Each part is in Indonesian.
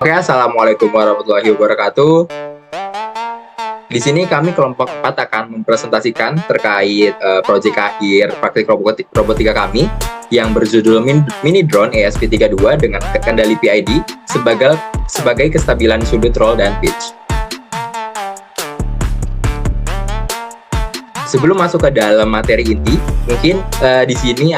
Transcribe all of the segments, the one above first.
Oke, Assalamualaikum warahmatullahi wabarakatuh. Di sini kami kelompok 4 akan mempresentasikan terkait proyek akhir praktik robotika kami yang berjudul Mini Drone ESP32 dengan kendali PID sebagai kestabilan sudut roll dan pitch. Sebelum masuk ke dalam materi inti, mungkin di sini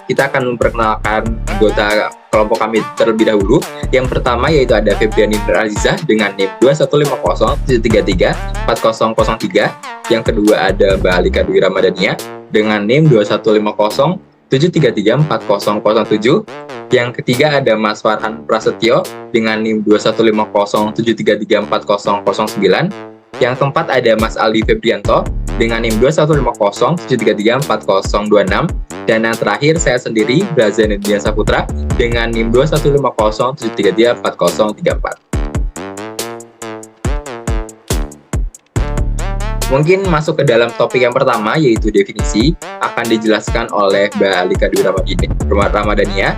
kita akan memperkenalkan anggota kelompok kami terlebih dahulu. Yang pertama yaitu ada Febriani Aziza dengan NIM 21507334003. Yang kedua ada Mbak Alika Dwi Ramadhania dengan NIM 21507334007. Yang ketiga ada Mas Farhan Prasetyo dengan NIM 21507334009. Yang keempat ada Mas Aldi Febrianto dengan NIM 21507334026. Dan yang terakhir saya sendiri, Brazen Dian Saputra dengan NIM 21507334034. Mungkin masuk ke dalam topik yang pertama yaitu definisi akan dijelaskan oleh Mbak Alika Dwi Ramadhania.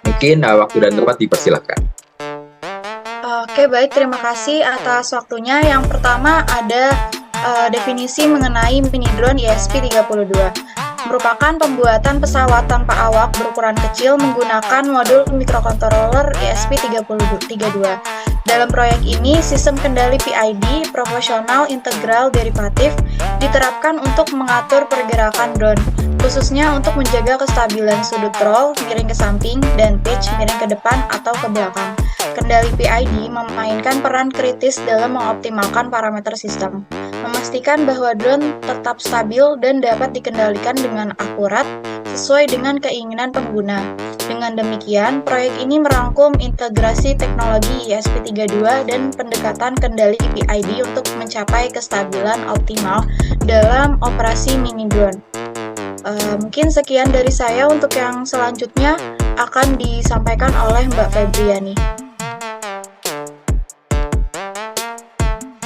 Mungkin waktu dan tempat dipersilakan. Oke, baik, terima kasih atas waktunya. Yang pertama ada definisi mengenai mini drone ESP32. Merupakan pembuatan pesawat tanpa awak berukuran kecil menggunakan modul microcontroller ESP32. Dalam proyek ini, sistem kendali PID proporsional integral derivatif diterapkan untuk mengatur pergerakan drone, khususnya untuk menjaga kestabilan sudut roll miring ke samping dan pitch miring ke depan atau ke belakang. Kendali PID memainkan peran kritis dalam mengoptimalkan parameter sistem, memastikan bahwa drone tetap stabil dan dapat dikendalikan dengan akurat sesuai dengan keinginan pengguna. Dengan demikian, proyek ini merangkum integrasi teknologi ESP32 dan pendekatan kendali PID untuk mencapai kestabilan optimal dalam operasi mini drone. Mungkin sekian dari saya. Untuk yang selanjutnya akan disampaikan oleh Mbak Febriani.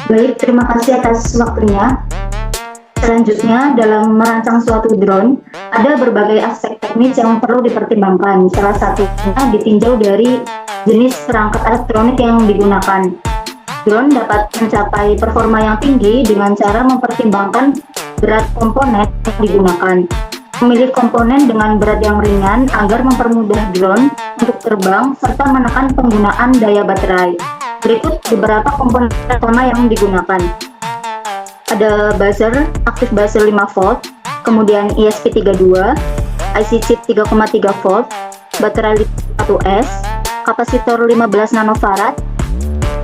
Baik, terima kasih atas waktunya. Selanjutnya, dalam merancang suatu drone, ada berbagai aspek teknis yang perlu dipertimbangkan. Salah satunya ditinjau dari jenis perangkat elektronik yang digunakan. Drone dapat mencapai performa yang tinggi dengan cara mempertimbangkan berat komponen yang digunakan. Memilih komponen dengan berat yang ringan agar mempermudah drone untuk terbang serta menekan penggunaan daya baterai. Berikut beberapa komponen utama yang digunakan. Ada buzzer, aktif buzzer 5 volt, kemudian ESP32, IC chip 3,3 volt, baterai 1S, kapasitor 15 nanofarad,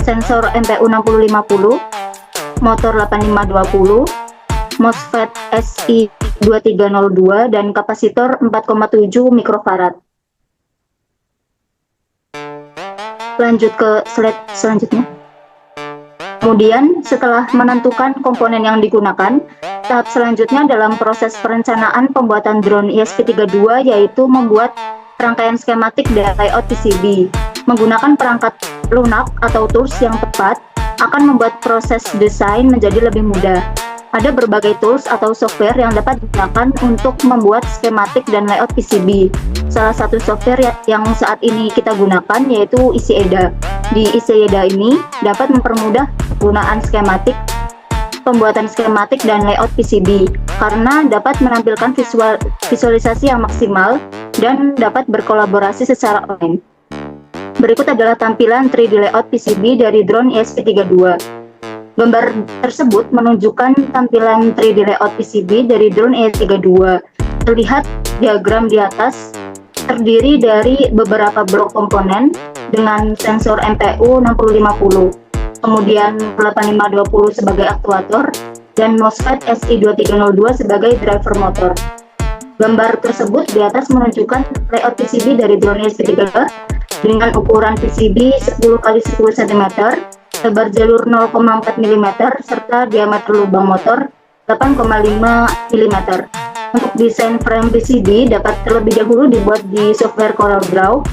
sensor MPU 6050, motor 8520, MOSFET SI2302, dan kapasitor 4,7 mikrofarad. Lanjut ke slide selanjutnya. Kemudian, setelah menentukan komponen yang digunakan, tahap selanjutnya dalam proses perencanaan pembuatan drone ESP32 yaitu membuat rangkaian skematik dan layout PCB. Menggunakan perangkat lunak atau tools yang tepat akan membuat proses desain menjadi lebih mudah. Ada berbagai tools atau software yang dapat digunakan untuk membuat skematik dan layout PCB. Salah satu software yang saat ini kita gunakan yaitu ICEDA. Di ICEDA ini dapat mempermudah penggunaan pembuatan skematik dan layout PCB karena dapat menampilkan visualisasi yang maksimal dan dapat berkolaborasi secara online. Berikut adalah tampilan 3D layout PCB dari drone ESP32. Gambar tersebut menunjukkan tampilan 3D layout PCB dari drone ESP32. Terlihat diagram di atas terdiri dari beberapa blok komponen dengan sensor MPU 6050, kemudian 8520 sebagai aktuator, dan MOSFET SI2302 sebagai driver motor. Gambar tersebut di atas menunjukkan layout PCB dari drone ESP32 dengan ukuran PCB 10x10 cm, lebar jalur 0,4 mm, serta diameter lubang motor 8,5 mm. Untuk desain frame PCB dapat terlebih dahulu dibuat di software CorelDRAW,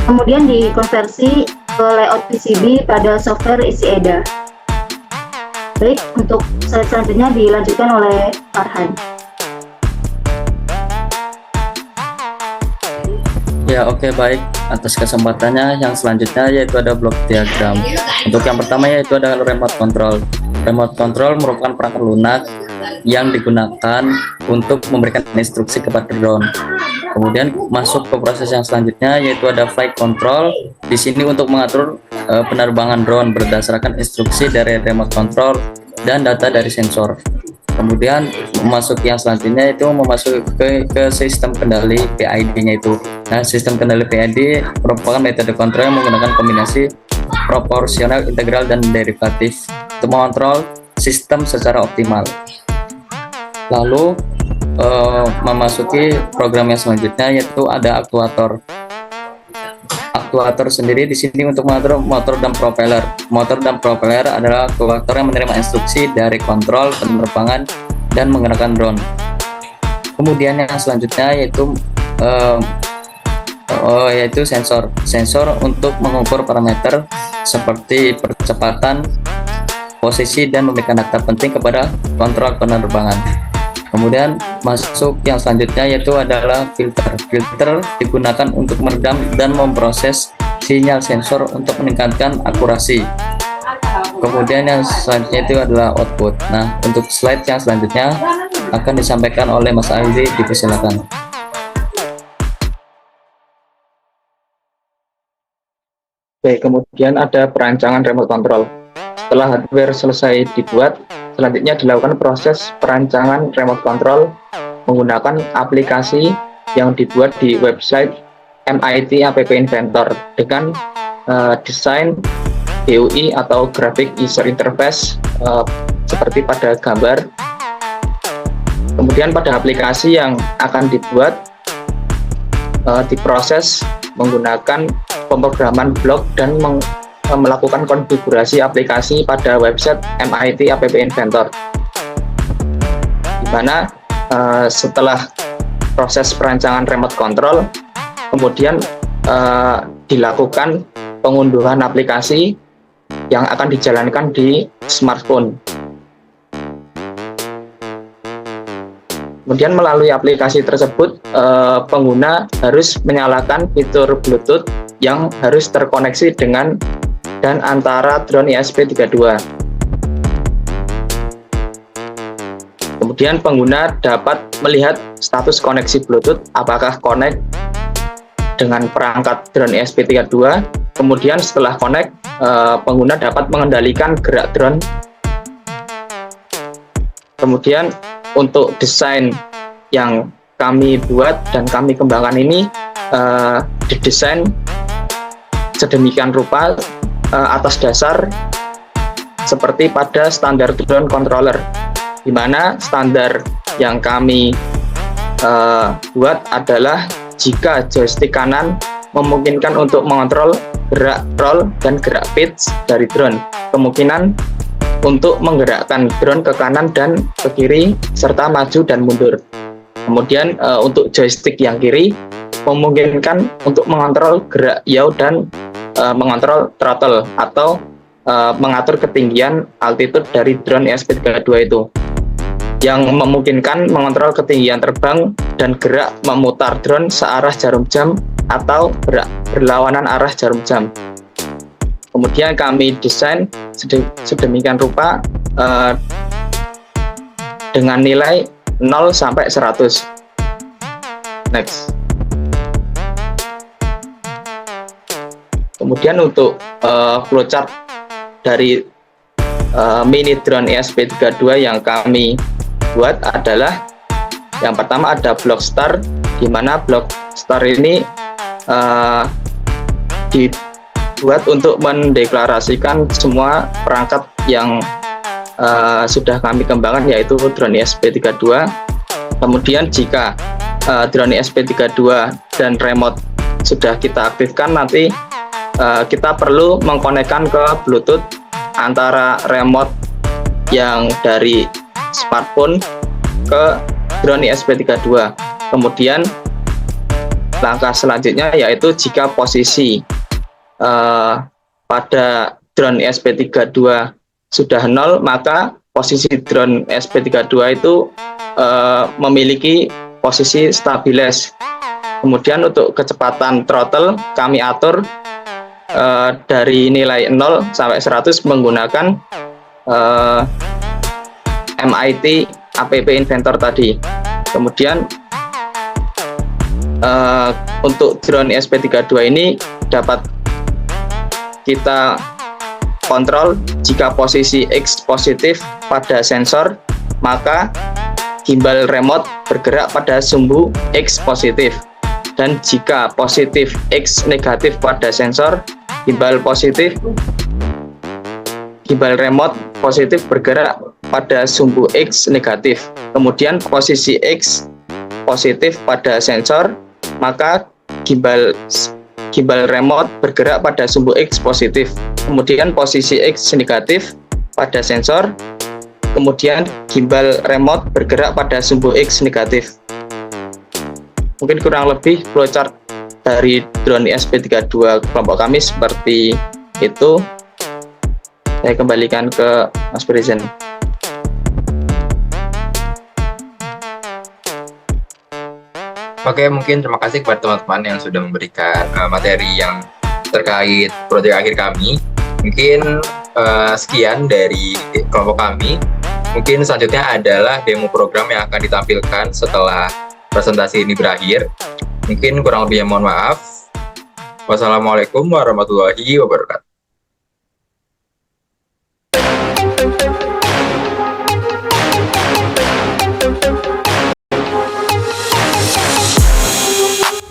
kemudian dikonversi ke layout PCB pada software ICEDA. Baik, untuk slide selanjutnya dilanjutkan oleh Farhan. Ya, oke, baik. Atas kesempatannya, yang selanjutnya yaitu ada blok diagram. Untuk yang pertama yaitu ada remote control. Remote control merupakan perangkat lunak yang digunakan untuk memberikan instruksi kepada drone. Kemudian masuk ke proses yang selanjutnya yaitu ada flight control. Di sini untuk mengatur penerbangan drone berdasarkan instruksi dari remote control dan data dari sensor. Kemudian masuk yang selanjutnya itu memasuki ke sistem kendali PID-nya itu. Nah, sistem kendali PID merupakan metode kontrol yang menggunakan kombinasi proporsional, integral, dan derivatif untuk mengontrol sistem secara optimal. Lalu memasuki program yang selanjutnya yaitu ada aktuator. Aktuator sendiri di sini untuk mengatur motor dan propeller. Motor dan propeller adalah aktuator yang menerima instruksi dari kontrol penerbangan dan menggerakkan drone. Kemudian yang selanjutnya yaitu sensor. Sensor untuk mengukur parameter seperti percepatan, posisi, dan memberikan data penting kepada kontrol penerbangan. Kemudian masuk yang selanjutnya yaitu adalah filter. Filter digunakan untuk meredam dan memproses sinyal sensor untuk meningkatkan akurasi. Kemudian yang selanjutnya itu adalah output. Nah, untuk slide yang selanjutnya akan disampaikan oleh Mas Aldi, dipersilakan. Baik, kemudian ada perancangan remote control. Setelah hardware selesai dibuat, selanjutnya dilakukan proses perancangan remote control menggunakan aplikasi yang dibuat di website MIT App Inventor dengan desain GUI atau Graphic User Interface seperti pada gambar. Kemudian pada aplikasi yang akan dibuat diproses menggunakan pemrograman blok dan melakukan konfigurasi aplikasi pada website MIT App Inventor, di mana setelah proses perancangan remote control kemudian dilakukan pengunduhan aplikasi yang akan dijalankan di smartphone. Kemudian melalui aplikasi tersebut pengguna harus menyalakan fitur Bluetooth yang harus terkoneksi dengan dan antara drone ESP32. Kemudian pengguna dapat melihat status koneksi Bluetooth, apakah connect dengan perangkat drone ESP32. Kemudian setelah connect, pengguna dapat mengendalikan gerak drone. Kemudian untuk desain yang kami buat dan kami kembangkan ini didesain sedemikian rupa atas dasar seperti pada standar drone controller, di mana standar yang kami buat adalah jika joystick kanan memungkinkan untuk mengontrol gerak roll dan gerak pitch dari drone, kemungkinan untuk menggerakkan drone ke kanan dan ke kiri serta maju dan mundur. Kemudian untuk joystick yang kiri memungkinkan untuk mengontrol gerak yaw dan mengontrol throttle atau mengatur ketinggian altitude dari drone ESP32 itu, yang memungkinkan mengontrol ketinggian terbang dan gerak memutar drone searah jarum jam atau berlawanan arah jarum jam. Kemudian kami desain sedemikian rupa dengan nilai 0 sampai 100. Next. Kemudian untuk flowchart dari mini drone ESP32 yang kami buat adalah yang pertama ada block start, di mana block start ini dibuat untuk mendeklarasikan semua perangkat yang sudah kami kembangkan, yaitu drone ESP32. Kemudian jika drone ESP32 dan remote sudah kita aktifkan, nanti kita perlu mengkonekkan ke Bluetooth antara remote yang dari smartphone ke drone ESP32. Kemudian langkah selanjutnya yaitu jika posisi pada drone ESP32 sudah 0, maka posisi drone ESP32 itu memiliki posisi stabilis, Kemudian untuk kecepatan throttle kami atur dari nilai 0 sampai 100 menggunakan MIT app inventor tadi. Kemudian untuk drone ESP32 ini dapat kita kontrol jika posisi X positif pada sensor, maka gimbal remote bergerak pada sumbu X positif. Dan jika positif X negatif pada sensor, gimbal remote positif bergerak pada sumbu X negatif. Kemudian posisi X positif pada sensor, maka gimbal remote bergerak pada sumbu X positif. Kemudian posisi X negatif pada sensor, kemudian gimbal remote bergerak pada sumbu X negatif. Mungkin kurang lebih flowchart dari drone ESP32 kelompok kami seperti itu. Saya kembalikan ke Mas Presiden. Oke, mungkin terima kasih kepada teman-teman yang sudah memberikan materi yang terkait proyek akhir kami. Mungkin sekian dari kelompok kami. Mungkin selanjutnya adalah demo program yang akan ditampilkan setelah presentasi ini berakhir. Mungkin kurang lebihnya mohon maaf. Wassalamualaikum warahmatullahi wabarakatuh.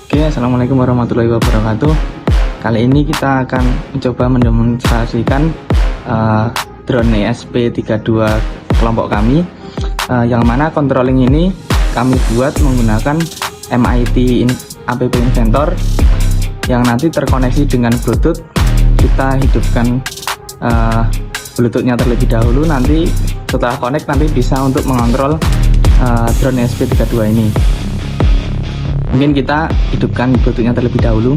Oke, assalamualaikum warahmatullahi wabarakatuh. Kali ini kita akan mencoba mendemonstrasikan drone ESP32 kelompok kami, yang mana controlling ini kami buat menggunakan MIT app inventor yang nanti terkoneksi dengan Bluetooth. Kita hidupkan Bluetoothnya terlebih dahulu, nanti setelah connect nanti bisa untuk mengontrol drone ESP32 ini. Mungkin kita hidupkan Bluetoothnya terlebih dahulu.